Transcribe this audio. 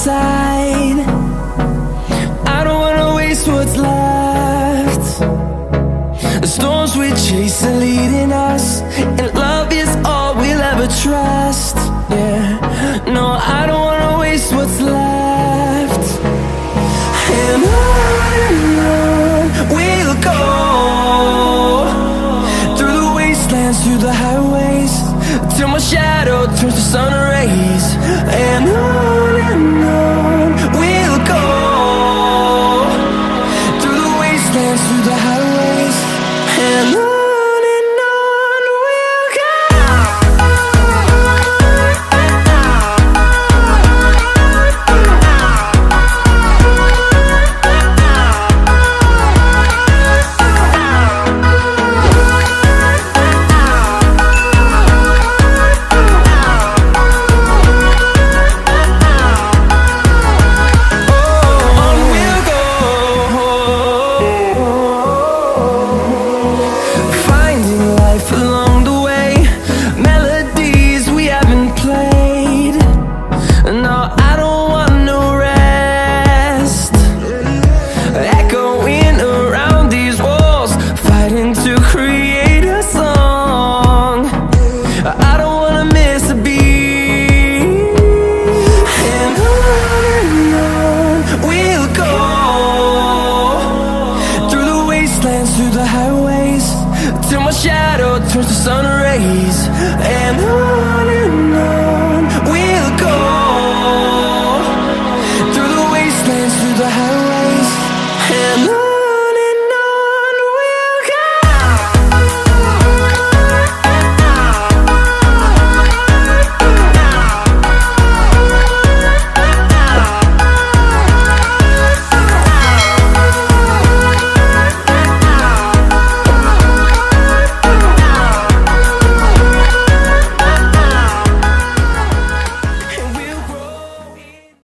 inside. I don't wanna waste what's left. The storms we chase are leading us, and love is all we'll ever trust. Yeah, no, I don't wanna waste what's left. And on we'll go, through the wastelands, through the highways, till my shadow turns to sun rays. And on we'll go, through the wastelands, through the highways, and on we'll go. Through the highways, till my shadow turns to sun rays. And